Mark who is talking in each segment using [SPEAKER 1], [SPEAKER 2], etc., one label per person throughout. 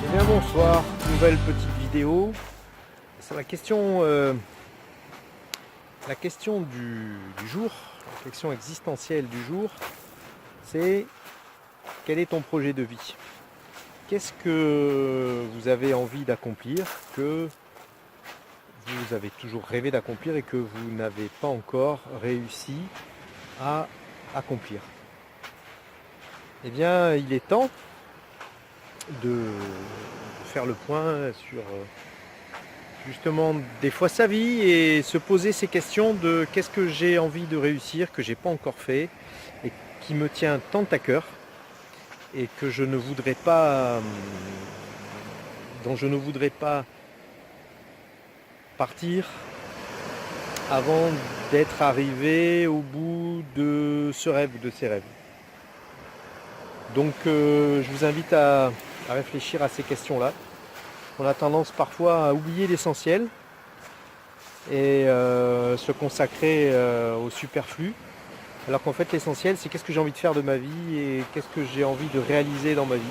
[SPEAKER 1] Eh bien bonsoir, nouvelle petite vidéo. C'est la question du jour, la question existentielle du jour, c'est quel est ton projet de vie? Qu'est-ce que vous avez envie d'accomplir, que vous avez toujours rêvé d'accomplir et que vous n'avez pas encore réussi à accomplir? Eh bien, il est temps de faire le point sur justement des fois sa vie et se poser ces questions de qu'est-ce que j'ai envie de réussir, que j'ai pas encore fait et qui me tient tant à cœur et que je ne voudrais pas, dont je ne voudrais pas partir avant d'être arrivé au bout de ce rêve ou de ces rêves. Donc je vous invite à réfléchir à ces questions-là. On a tendance parfois à oublier l'essentiel et se consacrer au superflu. Alors qu'en fait l'essentiel c'est qu'est-ce que j'ai envie de faire de ma vie et qu'est-ce que j'ai envie de réaliser dans ma vie.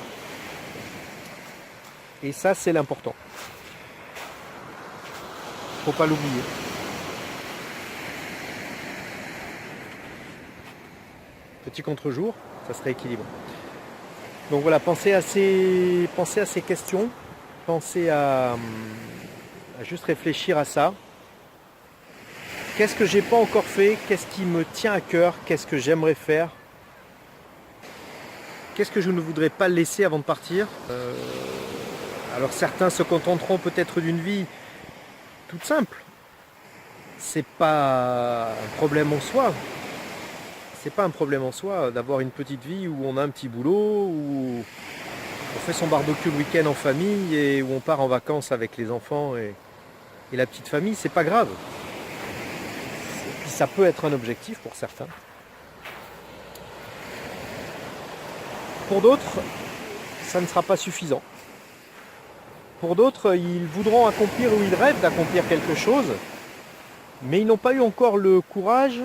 [SPEAKER 1] Et ça c'est l'important. Faut pas l'oublier. Petit contre-jour, ça se rééquilibre. Donc voilà, pensez à ces questions, pensez à juste réfléchir à ça. Qu'est-ce que j'ai pas encore fait? Qu'est-ce qui me tient à cœur? Qu'est-ce que j'aimerais faire? Qu'est-ce que je ne voudrais pas laisser avant de partir? Alors certains se contenteront peut-être d'une vie toute simple. C'est pas un problème en soi. C'est pas un problème en soi d'avoir une petite vie où on a un petit boulot, où on fait son barbecue le week-end en famille et où on part en vacances avec les enfants et la petite famille. C'est pas grave. Et puis ça peut être un objectif pour certains. Pour d'autres, ça ne sera pas suffisant. Pour d'autres, ils voudront accomplir ou ils rêvent d'accomplir quelque chose, mais ils n'ont pas eu encore le courage,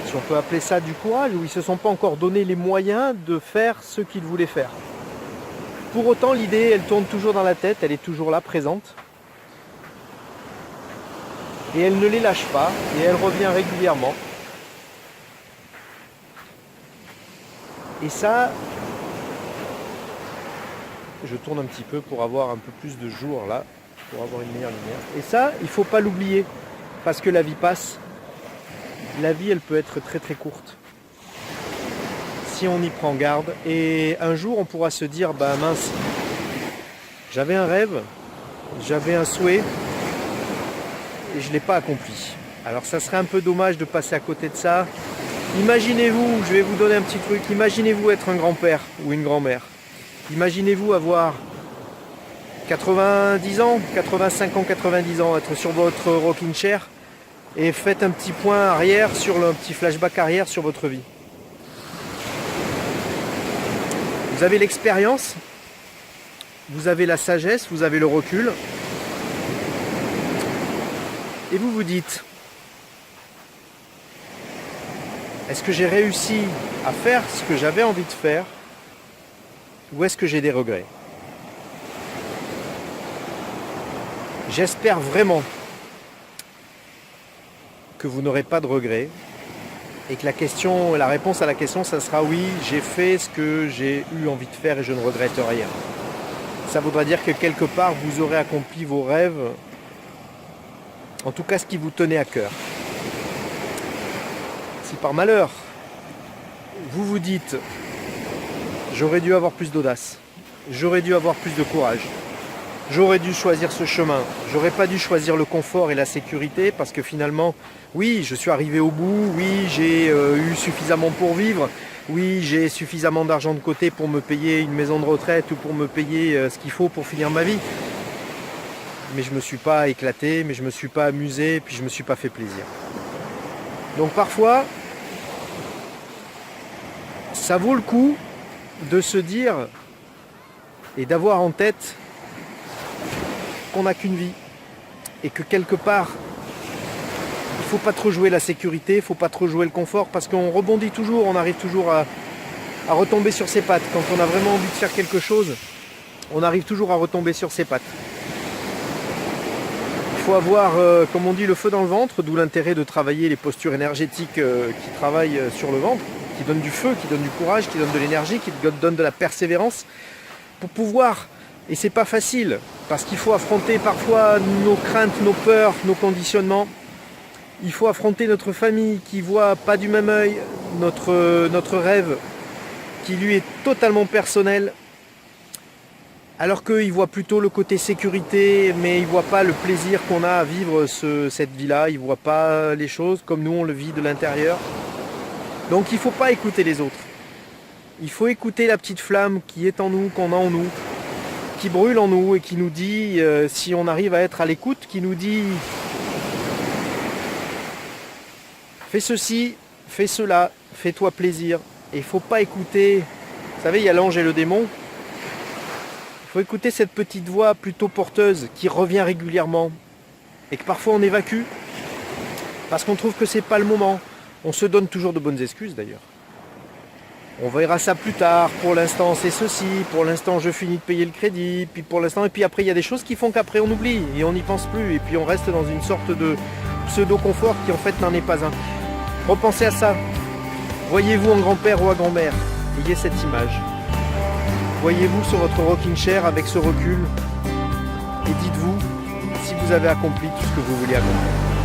[SPEAKER 1] si on peut appeler ça du courage, ou ils ne se sont pas encore donné les moyens de faire ce qu'ils voulaient faire. Pour autant, l'idée, elle tourne toujours dans la tête, elle est toujours là, présente. Et elle ne les lâche pas, et elle revient régulièrement. Et ça, je tourne un petit peu pour avoir un peu plus de jour là, pour avoir une meilleure lumière. Et ça, il ne faut pas l'oublier, parce que la vie passe. La vie, elle peut être très très courte. Si on y prend garde. Et un jour, on pourra se dire, bah mince, j'avais un rêve, j'avais un souhait, et je ne l'ai pas accompli. Alors ça serait un peu dommage de passer à côté de ça. Imaginez-vous, je vais vous donner un petit truc, imaginez-vous être un grand-père ou une grand-mère. Imaginez-vous avoir 90 ans, 85 ans, 90 ans, être sur votre rocking chair et faites un petit point arrière, un petit flashback arrière sur votre vie. Vous avez l'expérience, vous avez la sagesse, vous avez le recul et vous vous dites, est-ce que j'ai réussi à faire ce que j'avais envie de faire ou est-ce que j'ai des regrets? J'espère vraiment que vous n'aurez pas de regrets et que la réponse à la question, ça sera oui, j'ai fait ce que j'ai eu envie de faire et je ne regrette rien. Ça voudra dire que quelque part, vous aurez accompli vos rêves, en tout cas ce qui vous tenait à cœur. Si par malheur, vous vous dites j'aurais dû avoir plus d'audace, j'aurais dû avoir plus de courage, j'aurais dû choisir ce chemin, j'aurais pas dû choisir le confort et la sécurité parce que finalement, oui, je suis arrivé au bout, oui, j'ai eu suffisamment pour vivre, oui, j'ai suffisamment d'argent de côté pour me payer une maison de retraite ou pour me payer ce qu'il faut pour finir ma vie. Mais je me suis pas éclaté, mais je me suis pas amusé, puis je me suis pas fait plaisir. Donc parfois, ça vaut le coup de se dire et d'avoir en tête qu'on n'a qu'une vie et que quelque part il ne faut pas trop jouer la sécurité, il ne faut pas trop jouer le confort parce qu'on rebondit toujours, on arrive toujours à retomber sur ses pattes. Quand on a vraiment envie de faire quelque chose, on arrive toujours à retomber sur ses pattes. Il faut avoir, comme on dit, le feu dans le ventre, d'où l'intérêt de travailler les postures énergétiques qui travaillent sur le ventre, qui donnent du feu, qui donnent du courage, qui donnent de l'énergie, qui donnent de la persévérance, pour pouvoir, et c'est pas facile, parce qu'il faut affronter parfois nos craintes, nos peurs, nos conditionnements. Il faut affronter notre famille qui voit pas du même œil notre rêve, qui lui est totalement personnel, alors qu'ils voient plutôt le côté sécurité, mais ils ne voient pas le plaisir qu'on a à vivre cette vie-là, ils ne voient pas les choses comme nous on le vit de l'intérieur. Donc il ne faut pas écouter les autres. Il faut écouter la petite flamme qui est en nous, qu'on a en nous, qui brûle en nous et qui nous dit, si on arrive à être à l'écoute, qui nous dit fais ceci, fais cela, fais-toi plaisir. Et il ne faut pas écouter, vous savez, il y a l'ange et le démon. Il faut écouter cette petite voix plutôt porteuse qui revient régulièrement et que parfois on évacue parce qu'on trouve que c'est pas le moment. On se donne toujours de bonnes excuses d'ailleurs. On verra ça plus tard, pour l'instant c'est ceci, pour l'instant je finis de payer le crédit, puis pour l'instant, et puis après il y a des choses qui font qu'après on oublie et on n'y pense plus et puis on reste dans une sorte de pseudo-confort qui en fait n'en est pas un. Repensez à ça. Voyez-vous en grand-père ou à grand-mère. Ayez cette image. Voyez-vous sur votre rocking chair avec ce recul et dites-vous si vous avez accompli tout ce que vous vouliez accomplir.